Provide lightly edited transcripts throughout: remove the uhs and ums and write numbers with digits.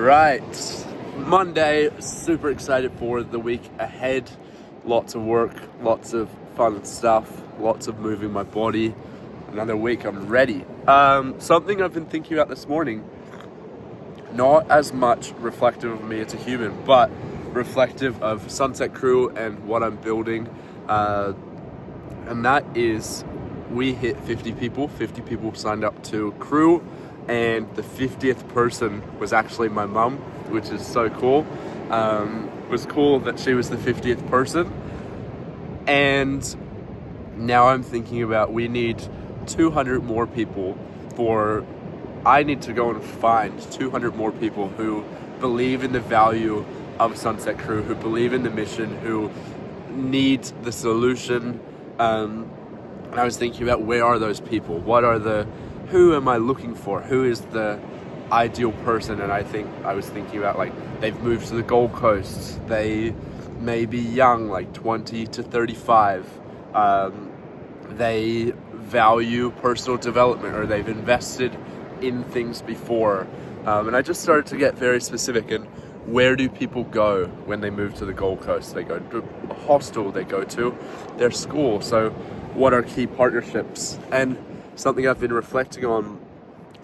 Right, Monday, super excited for the week ahead. Lots of work, lots of fun stuff, lots of moving my body. Another week, I'm ready. Something I've been thinking about this morning, not as much reflective of me as a human, but reflective of Sunset Crew and what I'm building. And that is, we hit 50 people. 50 people signed up to Crew, and the 50th person was actually my mum, which is so cool. It was cool that she was the 50th person. And now I'm thinking about, we need 200 more people I need to go and find 200 more people who believe in the value of Sunset Crew, who believe in the mission, who need the solution. And I was thinking about, where are those people? Who am I looking for? Who is the ideal person? And I was thinking about, like, they've moved to the Gold Coast. They may be young, like 20 to 35. They value personal development, or they've invested in things before. And I just started to get very specific in, where do people go when they move to the Gold Coast? They go to a hostel, they go to their school. So what are key partnerships? And something I've been reflecting on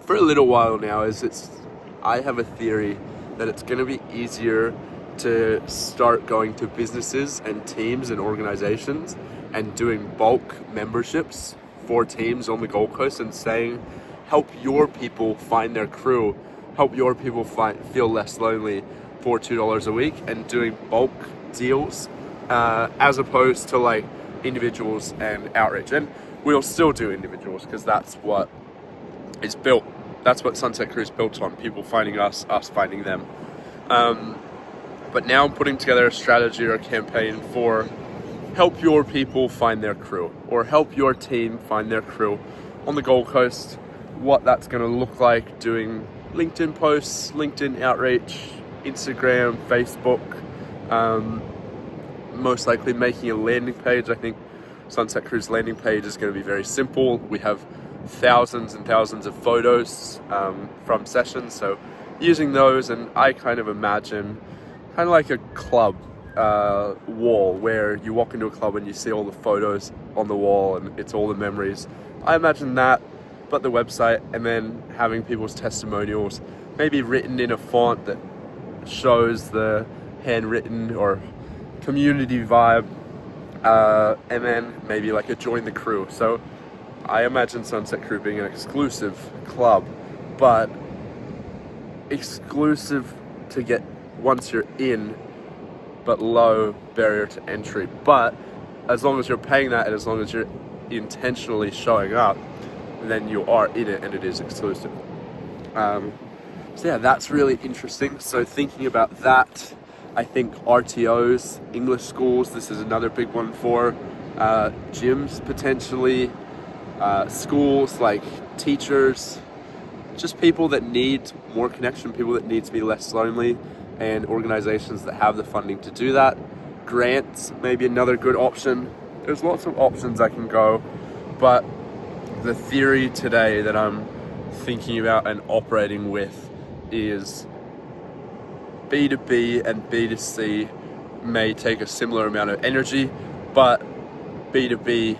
for a little while now is I have a theory that it's going to be easier to start going to businesses and teams and organizations and doing bulk memberships for teams on the Gold Coast and saying, help your people find their crew, help your people feel less lonely for $2 a week, and doing bulk deals as opposed to like individuals and outreach. And we'll still do individuals because that's what it's built. That's what Sunset Crew is built on, people finding us finding them. But now I'm putting together a strategy or a campaign for help your people find their crew, or help your team find their crew on the Gold Coast. What that's going to look like, doing LinkedIn posts, LinkedIn outreach, Instagram, Facebook, most likely making a landing page. I think Sunset Crew's landing page is going to be very simple. We have thousands and thousands of photos from sessions, so using those, and I kind of imagine kind of like a club wall, where you walk into a club and you see all the photos on the wall and it's all the memories. I imagine that, but the website, and then having people's testimonials maybe written in a font that shows the handwritten or community vibe, and then maybe like a join the crew. So I imagine Sunset Crew being an exclusive club, but exclusive to get once you're in, but low barrier to entry. But as long as you're paying that, and as long as you're intentionally showing up, then you are in it and it is exclusive. So yeah, that's really interesting. So thinking about that, I think RTOs, English schools, this is another big one for gyms potentially, schools, like teachers, just people that need more connection, people that need to be less lonely, and organizations that have the funding to do that. Grants may be another good option. There's lots of options I can go, but the theory today that I'm thinking about and operating with is B2B and B2C may take a similar amount of energy, but B2B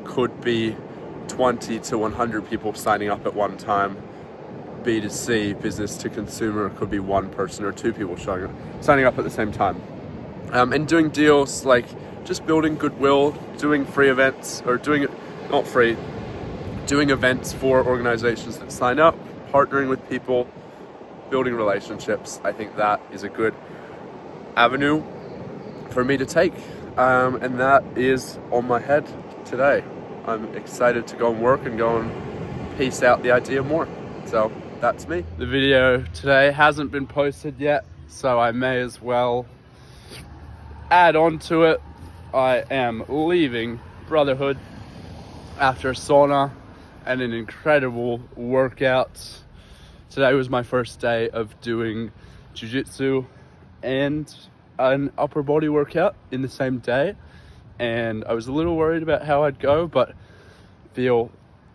could be 20 to 100 people signing up at one time. B2C, business to consumer, could be one person or two people signing up at the same time. And doing deals, like just building goodwill, doing free events, or doing events for organizations that sign up, partnering with people, building relationships. I think that is a good avenue for me to take. And that is on my head today. I'm excited to go and work and go and piece out the idea more. So that's me. The video today hasn't been posted yet, so I may as well add on to it. I am leaving Brotherhood after a sauna and an incredible workout. Today was my first day of doing jiu-jitsu and an upper body workout in the same day, and I was a little worried about how I'd go, but feel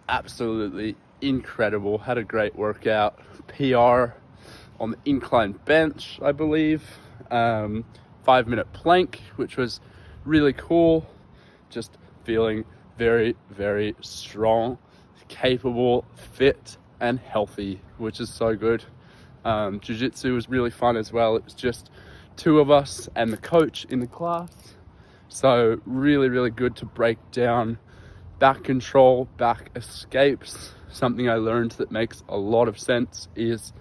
absolutely incredible. Had a great workout, PR on the incline bench, I believe. 5-minute plank, which was really cool. Just feeling very, very strong, capable, fit, and healthy, which is so good. Jiu-jitsu was really fun as well. It was just 2 of us and the coach in the class. So really, really good to break down back control, back escapes. Something I learned that makes a lot of sense is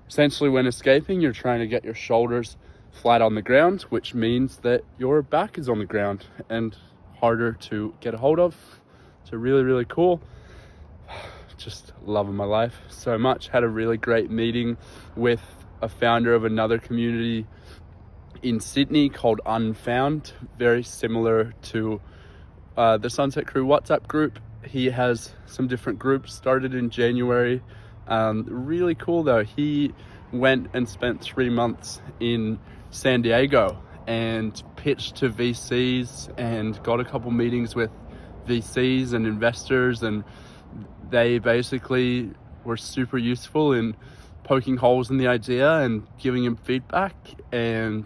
essentially when escaping, you're trying to get your shoulders flat on the ground, which means that your back is on the ground and harder to get a hold of. So really, really cool. Just loving my life so much. Had a really great meeting with a founder of another community in Sydney called Unfound, very similar to the Sunset Crew WhatsApp group. He has some different groups, started in January. Really cool though. He went and spent 3 months in San Diego and pitched to VCs and got a couple meetings with VCs and investors, and they basically were super useful in poking holes in the idea and giving him feedback. And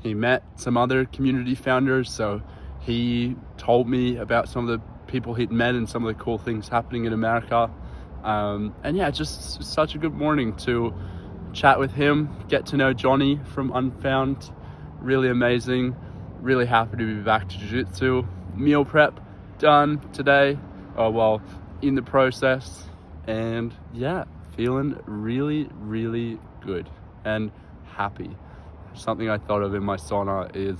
he met some other community founders, so he told me about some of the people he'd met and some of the cool things happening in America. And yeah, just such a good morning to chat with him, get to know Johnny from Unfound. Really amazing. Really happy to be back to jiu-jitsu. Meal prep done today. Oh well, in the process. And yeah, feeling really, really good and happy. Something I thought of in my sauna is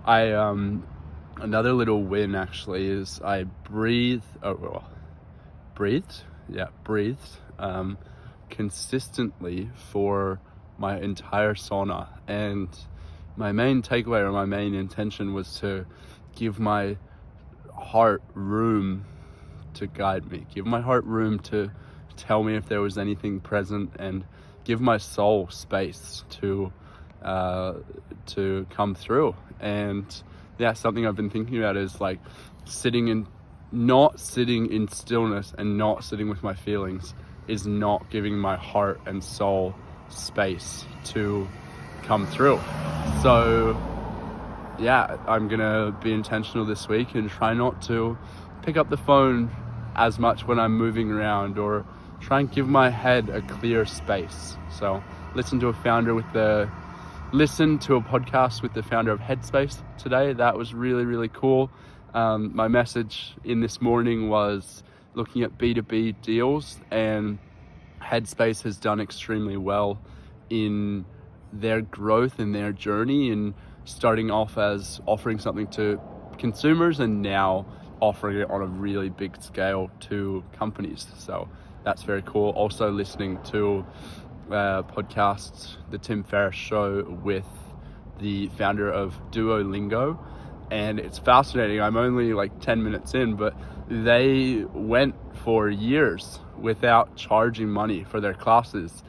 another little win actually is I breathed consistently for my entire sauna. And my main takeaway or my main intention was to give my heart room to guide me, give my heart room to tell me if there was anything present, and give my soul space to come through. And yeah, something I've been thinking about is like not sitting in stillness and not sitting with my feelings is not giving my heart and soul space to come through. So yeah, I'm gonna be intentional this week and try not to pick up the phone as much when I'm moving around, or try and give my head a clear space. So listen to a podcast with the founder of Headspace today. That was really, really cool. My message in this morning was looking at B2B deals, and Headspace has done extremely well in their growth and their journey, in starting off as offering something to consumers and now offering it on a really big scale to companies. So that's very cool. Also listening to podcasts, the Tim Ferriss Show with the founder of Duolingo, and it's fascinating. I'm only like 10 minutes in, but they went for years without charging money for their classes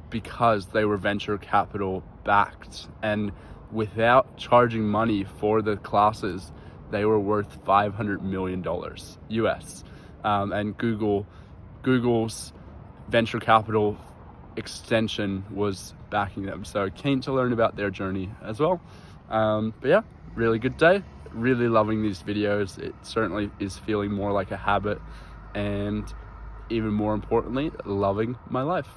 because they were venture capital backed, and without charging money for the classes, they were worth $500 million US. And Google's venture capital extension was backing them. So keen to learn about their journey as well. But yeah, really good day. Really loving these videos. It certainly is feeling more like a habit, and even more importantly, loving my life.